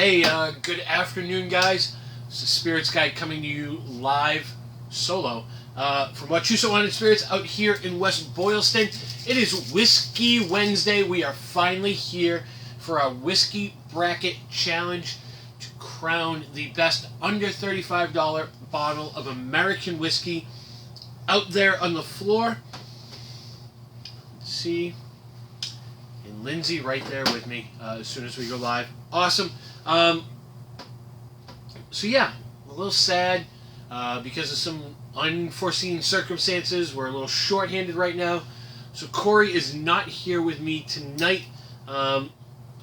Hey, good afternoon, guys. It's the Spirits Guy coming to you live solo from Wachusett Wine and Spirits out here in West Boylston. It is Whiskey Wednesday. We are finally here for our Whiskey Bracket Challenge to crown the best under $35 bottle of American whiskey out there on the floor. Let's see. And Lindsay right there with me as soon as we go live. Awesome. So yeah, a little sad because of some unforeseen circumstances. We're a little short-handed right now. So Corey is not here with me tonight. I'm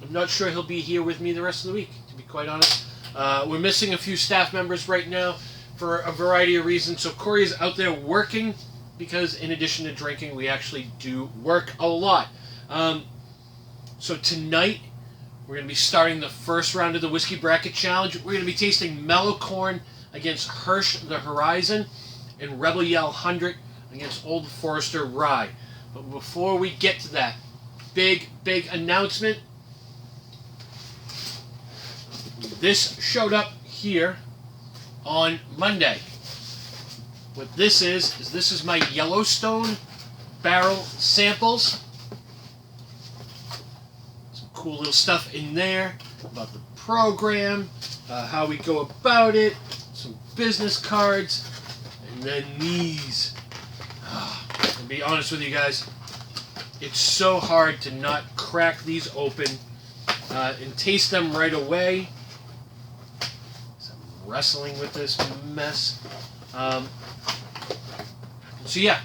not sure he'll be here with me the rest of the week, to be quite honest. We're missing a few staff members right now for a variety of reasons. So Corey is out there working because in addition to drinking, we actually do work a lot. So tonight, we're going to be starting the first round of the Whiskey Bracket Challenge. We're going to be tasting Mellow Corn against Hirsch the Horizon and Rebel Yell 100 against Old Forester Rye. But before we get to that, big announcement. This showed up here on Monday. What this is this is my Yellowstone barrel samples. Cool little stuff in there about the program, how we go about it, some business cards, and then these. To be honest with you guys, it's so hard to not crack these open and taste them right away. So I'm wrestling with this mess. So yeah,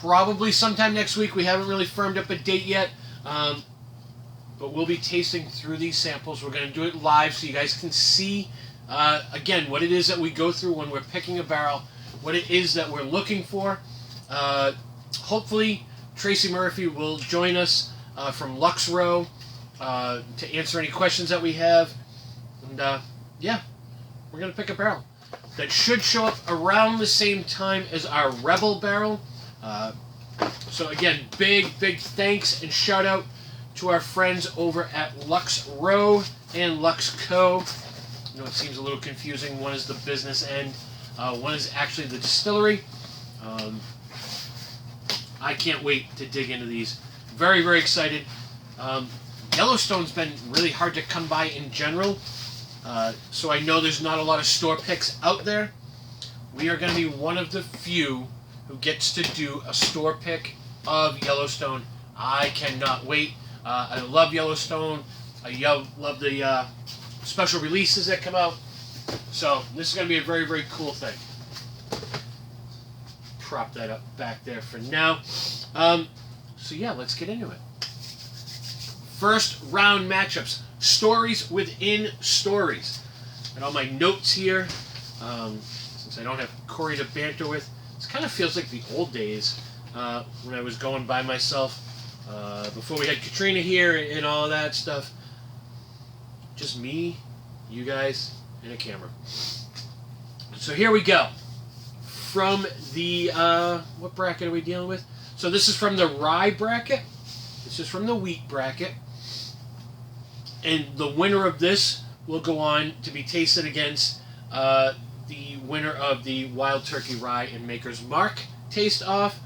probably sometime next week. We haven't really firmed up a date yet. But we'll be tasting through these samples. We're going to do it live so you guys can see, again, what it is that we go through when we're picking a barrel, what it is that we're looking for. Hopefully, Tracy Murphy will join us from Lux Row to answer any questions that we have. And, yeah, we're going to pick a barrel that should show up around the same time as our Rebel barrel. So again, big thanks and shout out to our friends over at Lux Row and Lux Co. I know it seems a little confusing. One is the business end. One is actually the distillery. I can't wait to dig into these. Very excited. Yellowstone's been really hard to come by in general. So I know there's not a lot of store picks out there. We are going to be one of the few who gets to do a store pick of Yellowstone. I cannot wait. I love Yellowstone. I love the special releases that come out. So this is going to be a very cool thing. Prop that up back there for now. So yeah, let's get into it. First round matchups. Stories within stories. And all my notes here. Since I don't have Corey to banter with. It kind of feels like the old days when I was going by myself before we had Katrina here and all that stuff. Just me, you guys, and a camera. So here we go. From the, what bracket are we dealing with? So this is from the rye bracket. This is from the wheat bracket. And the winner of this will go on to be tasted against the winner of the Wild Turkey Rye and Maker's Mark Taste Off.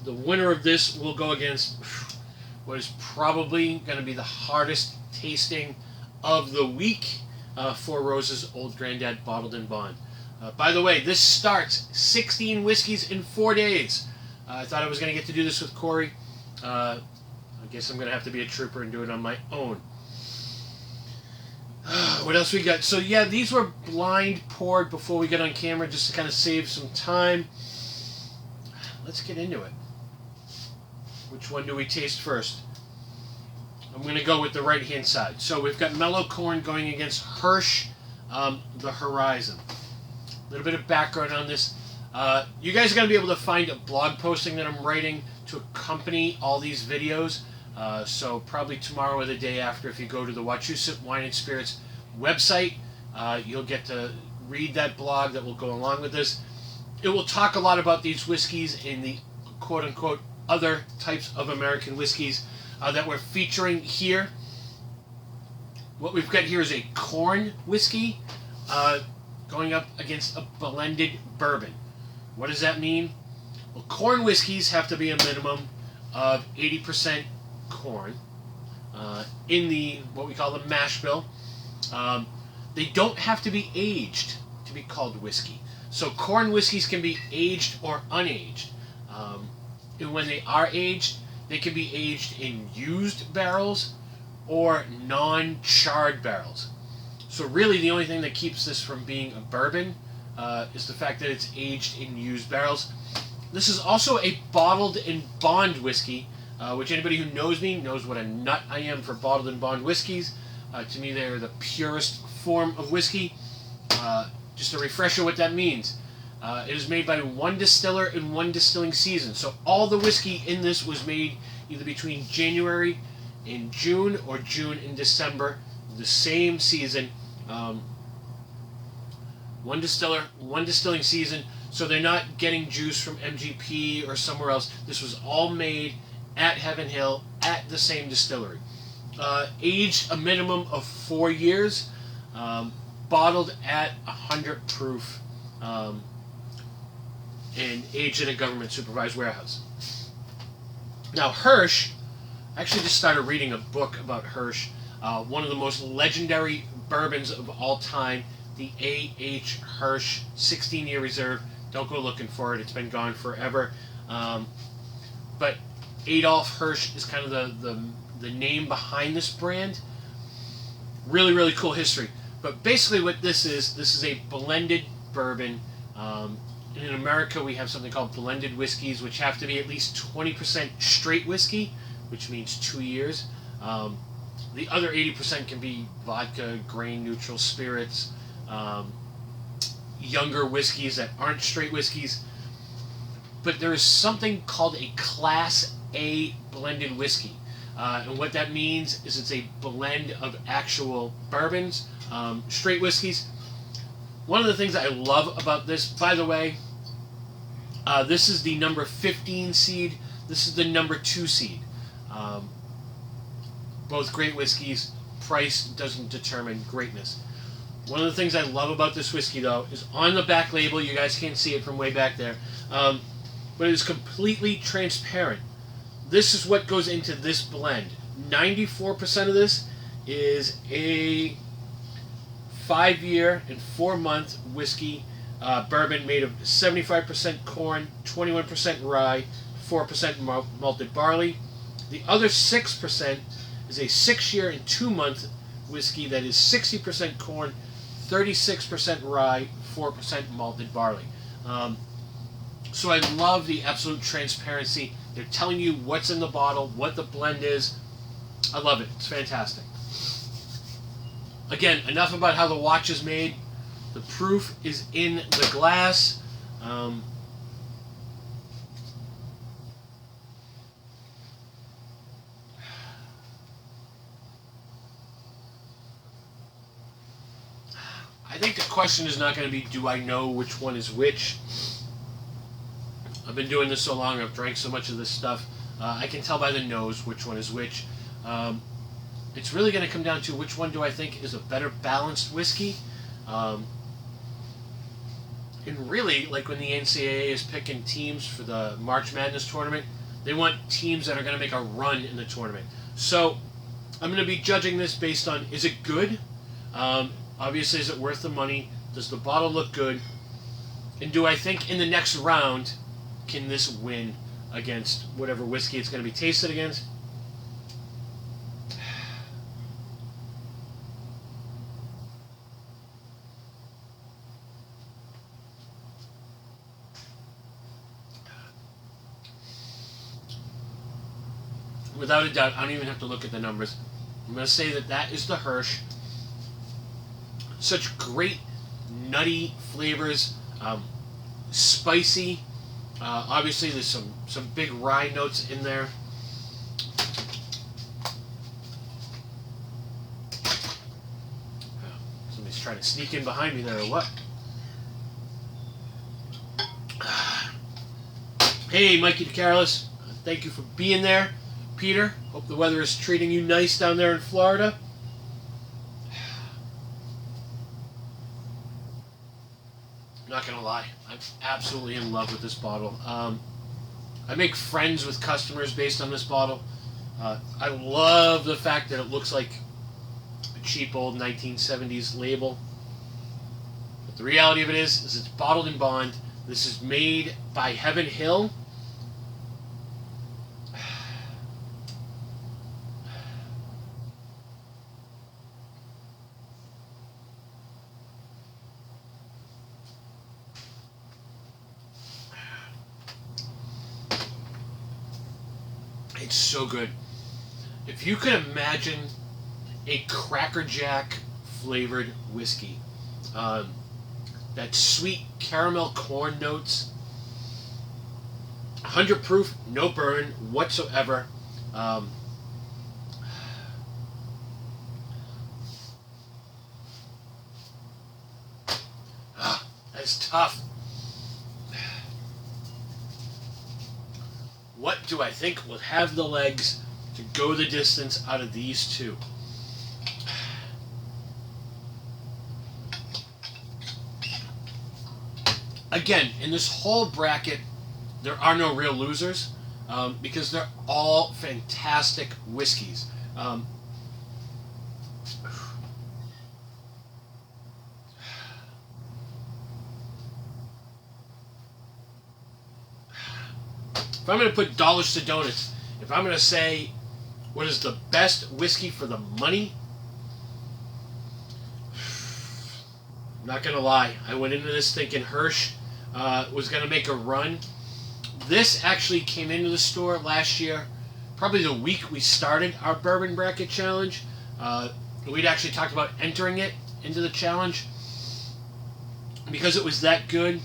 The winner of this will go against what is probably going to be the hardest tasting of the week, Four Roses Old Grandad Bottled in Bond. By the way, this starts 16 whiskeys in 4 days. I thought I was going to get to do this with Corey. I guess I'm going to have to be a trooper and do it on my own. What else we got? So yeah, these were blind poured before we get on camera just to kind of save some time. Let's get into it. Which one do we taste first? I'm going to go with the right hand side. So we've got Mellow Corn going against Hirsch the Horizon. A little bit of background on this. You guys are going to be able to find a blog posting that I'm writing to accompany all these videos. So probably tomorrow or the day after, if you go to the Wachusett Wine and Spirits website, you'll get to read that blog that will go along with this. It will talk a lot about these whiskeys in the quote-unquote other types of American whiskeys that we're featuring here. What we've got here is a corn whiskey going up against a blended bourbon. What does that mean? Well, corn whiskeys have to be a minimum of 80% corn in the what we call the mash bill. They don't have to be aged to be called whiskey. So corn whiskeys can be aged or unaged. And when they are aged, they can be aged in used barrels or non-charred barrels. So really the only thing that keeps this from being a bourbon is the fact that it's aged in used barrels. This is also a bottled and bond whiskey, which anybody who knows me knows what a nut I am for bottled and bond whiskeys. To me, they are the purest form of whiskey. Just a refresher what that means. It is made by one distiller in one distilling season. So all the whiskey in this was made either between January and June or June and December, the same season. One distiller, one distilling season. So they're not getting juice from MGP or somewhere else. This was all made at Heaven Hill at the same distillery. Aged a minimum of 4 years. Bottled at 100 proof. And aged in a government supervised warehouse. Now Hirsch, I actually just started reading a book about Hirsch, one of the most legendary bourbons of all time, the A.H. Hirsch 16-year reserve. Don't go looking for it, it's been gone forever. But Adolf Hirsch is kind of the name behind this brand. Really, really cool history. But basically what this is a blended bourbon. In America, we have something called blended whiskeys, which have to be at least 20% straight whiskey, which means 2 years. The other 80% can be vodka, grain-neutral spirits, younger whiskeys that aren't straight whiskeys. But there is something called a Class A blended whiskey. And what that means is it's a blend of actual bourbons, straight whiskeys. One of the things I love about this, by the way, this is the number 15 seed. This is the number 2 seed. Both great whiskeys. Price doesn't determine greatness. One of the things I love about this whiskey, though, is on the back label. You guys can't see it from way back there. But it is completely transparent. This is what goes into this blend. 94% of this is a 5-year and 4-month whiskey bourbon made of 75% corn, 21% rye, 4% malted barley. The other 6% is a 6-year and 2-month whiskey that is 60% corn, 36% rye, 4% malted barley. So I love the absolute transparency. They're telling you what's in the bottle, what the blend is. I love it. It's fantastic. Again, enough about how the watch is made. The proof is in the glass. I think the question is not going to be, do I know which one is which? I've been doing this so long, I've drank so much of this stuff, I can tell by the nose which one is which. It's really going to come down to which one do I think is a better balanced whiskey. And really, like when the NCAA is picking teams for the March Madness tournament, they want teams that are going to make a run in the tournament. So I'm going to be judging this based on, is it good? Obviously, is it worth the money? Does the bottle look good? And do I think in the next round, can this win against whatever whiskey it's going to be tasted against? Without a doubt, I don't even have to look at the numbers. I'm going to say that that is the Hirsch. Such great nutty flavors, spicy. Obviously, there's some big rye notes in there. Somebody's trying to sneak in behind me there, or what? Hey, Mikey DeCarolis, thank you for being there. Peter, hope the weather is treating you nice down there in Florida. gonna lie, I'm absolutely in love with this bottle. I make friends with customers based on this bottle. I love the fact that it looks like a cheap old 1970s label. But the reality of it is it's bottled in bond. This is made by Heaven Hill. It's so good. If you could imagine a Cracker Jack flavored whiskey, that sweet caramel corn notes, 100 proof, no burn whatsoever. That's tough. What do I think will have the legs to go the distance out of these two? Again, in this whole bracket, there are no real losers because they're all fantastic whiskeys. If I'm going to put dollars to donuts, if I'm going to say what is the best whiskey for the money, I'm not going to lie. I went into this thinking Hirsch was going to make a run. This actually came into the store last year, probably the week we started our Bourbon Bracket Challenge. We'd actually talked about entering it into the challenge because it was that good.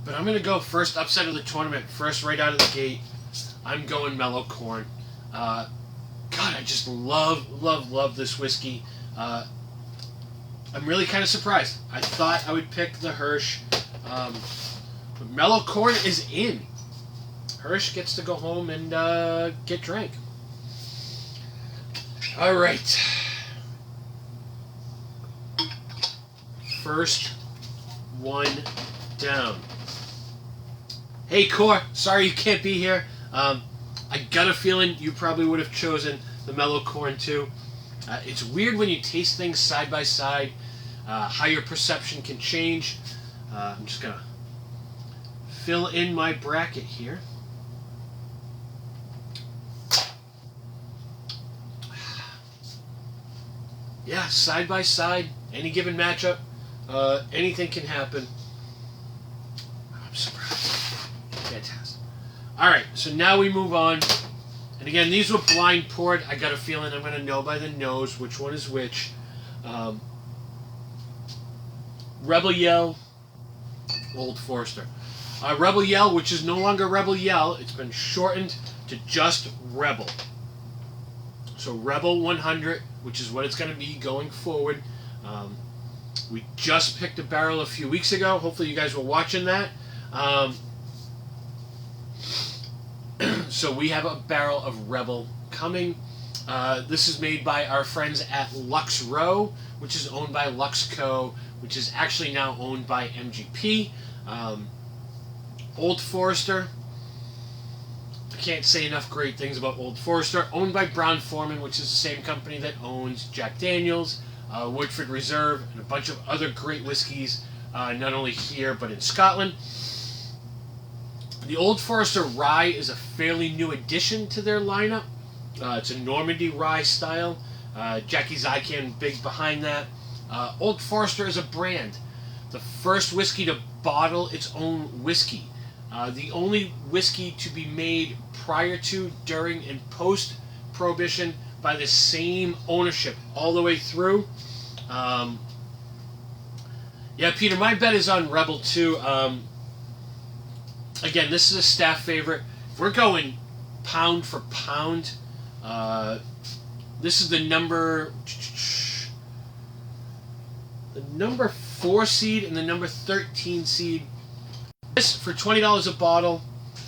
But I'm going to go first upset of the tournament, first right out of the gate. I'm going Mellow Corn. God, I just love this whiskey. I'm really kind of surprised. I thought I would pick the Hirsch. But Mellow Corn is in. Hirsch gets to go home and get drank. All right. First one down. Hey, Core, sorry you can't be here. I got a feeling you probably would have chosen the Mellow Corn too. It's weird when you taste things side by side, how your perception can change. I'm just going to fill in my bracket here. Yeah, side by side, any given matchup, anything can happen. I'm surprised. Fantastic. All right, so now we move on. And again, these were blind poured. I got a feeling I'm going to know by the nose which one is which. Rebel Yell, Old Forester. Rebel Yell, which is no longer Rebel Yell. It's been shortened to just Rebel. So Rebel 100, which is what it's going to be going forward. We just picked a barrel a few weeks ago. Hopefully you guys were watching that. So we have a barrel of Rebel coming. This is made by our friends at Lux Row, which is owned by Luxco, which is actually now owned by MGP. Old Forester. I can't say enough great things about Old Forester. Owned by Brown-Forman, which is the same company that owns Jack Daniels, Woodford Reserve, and a bunch of other great whiskeys, not only here but in Scotland. The Old Forester Rye is a fairly new addition to their lineup. It's a Normandy rye style. Jackie Zykan big behind that. Old Forester is a brand. The first whiskey to bottle its own whiskey. The only whiskey to be made prior to, during, and post-Prohibition by the same ownership all the way through. Yeah, Peter, my bet is on Rebel too. Again, this is a staff favorite. If we're going pound for pound, this is the number 4 seed and the number 13 seed. This for $20 a bottle.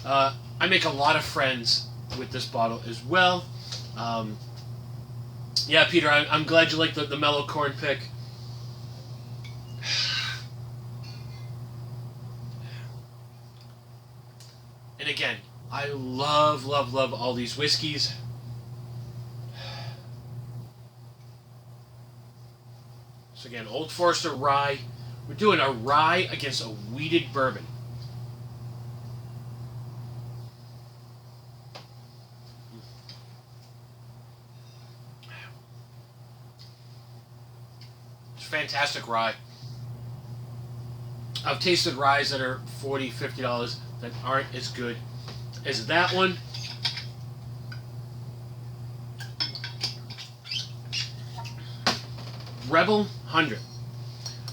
I make a lot of friends with this bottle as well. Yeah, Peter, I'm glad you like the Mellow Corn pick. And again, I love, love, love all these whiskeys. So again, Old Forester rye. We're doing a rye against a wheated bourbon. It's fantastic rye. I've tasted ryes that are $40, $50 that aren't as good as that one. Rebel 100.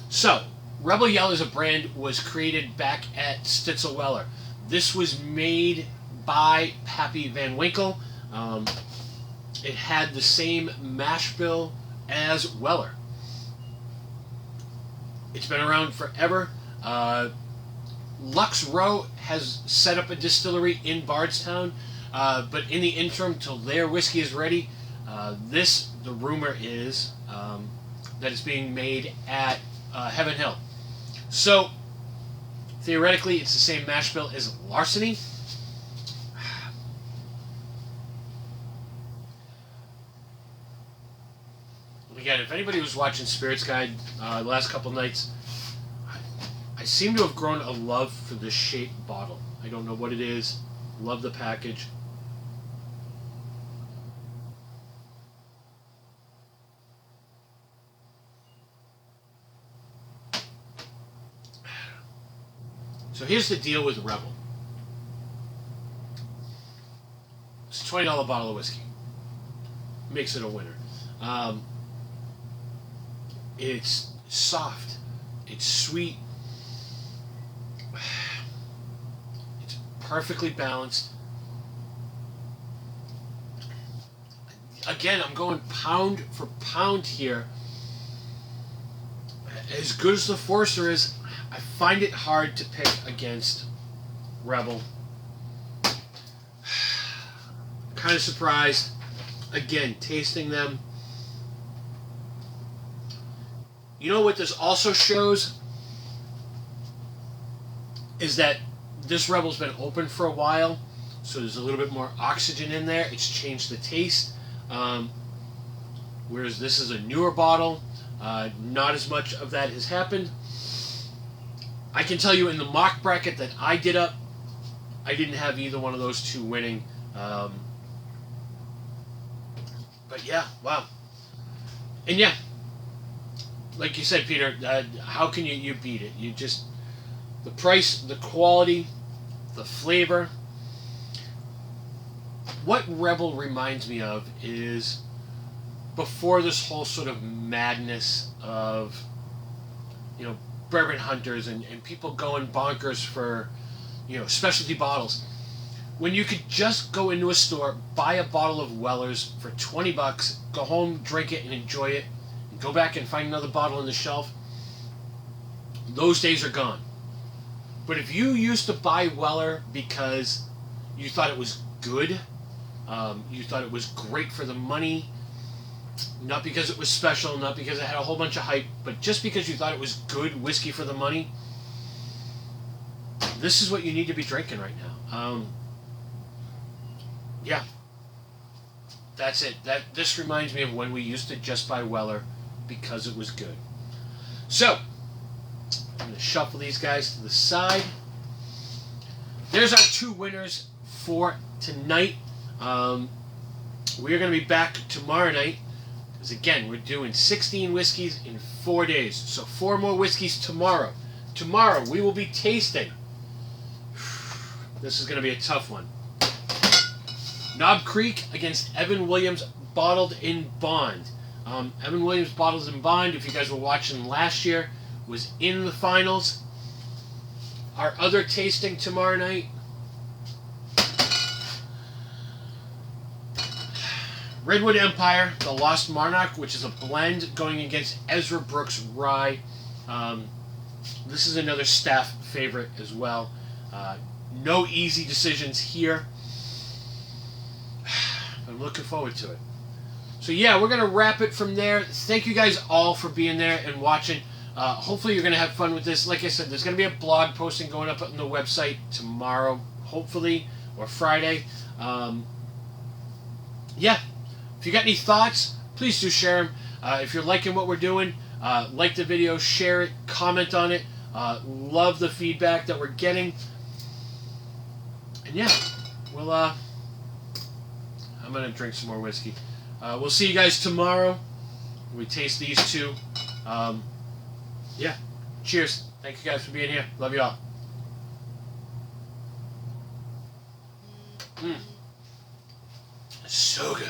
So, Rebel Yell as a brand was created back at Stitzel Weller. This was made by Pappy Van Winkle. It had the same mash bill as Weller. It's been around forever. Lux Row has set up a distillery in Bardstown, but in the interim, till their whiskey is ready, the rumor is that it's being made at Heaven Hill. So, theoretically, it's the same mash bill as Larceny. Again, if anybody was watching Spirits Guide the last couple nights, I seem to have grown a love for this shaped bottle. I don't know what it is. Love the package. So here's the deal with Rebel. It's a $20 bottle of whiskey. Makes it a winner. It's soft. It's sweet. It's perfectly balanced. Again, I'm going pound for pound here. As good as the Forester is, I find it hard to pick against Rebel. Kind of surprised. Again, tasting them. You know what this also shows? Is that this Rebel's been open for a while, so there's a little bit more oxygen in there. It's changed the taste. Whereas this is a newer bottle, not as much of that has happened. I can tell you in the mock bracket that I did up, I didn't have either one of those two winning. But yeah, wow. And yeah, like you said, Peter, how can you beat it? You just, the price, the quality, the flavor. What Rebel reminds me of is before this whole sort of madness of, bourbon hunters and people going bonkers for, specialty bottles. When you could just go into a store, buy a bottle of Weller's for $20, go home, drink it, and enjoy it, and go back and find another bottle on the shelf. Those days are gone. But if you used to buy Weller because you thought it was good, you thought it was great for the money, not because it was special, not because it had a whole bunch of hype, but just because you thought it was good whiskey for the money, this is what you need to be drinking right now. Yeah. That's it. This reminds me of when we used to just buy Weller because it was good. So, I'm going to shuffle these guys to the side. There's our two winners for tonight. We're going to be back tomorrow night. Because again, we're doing 16 whiskeys in 4 days. So 4 more whiskeys tomorrow. Tomorrow we will be tasting. This is going to be a tough one. Knob Creek against Evan Williams Bottled in Bond. Evan Williams Bottled in Bond, if you guys were watching last year, was in the finals. Our other tasting tomorrow night. Redwood Empire, the Lost Monarch, which is a blend going against Ezra Brooks Rye. This is another staff favorite as well. No easy decisions here. I'm looking forward to it. So yeah, we're going to wrap it from there. Thank you guys all for being there and watching. Hopefully you're going to have fun with this. Like I said, there's going to be a blog posting going up on the website tomorrow, hopefully, or Friday. Yeah, if you got any thoughts, please do share them. If you're liking what we're doing, like the video, share it, comment on it. Love the feedback that we're getting. And yeah, we'll, I'm going to drink some more whiskey. We'll see you guys tomorrow. We taste these two. Yeah, cheers. Thank you guys for being here. Love you all. So good.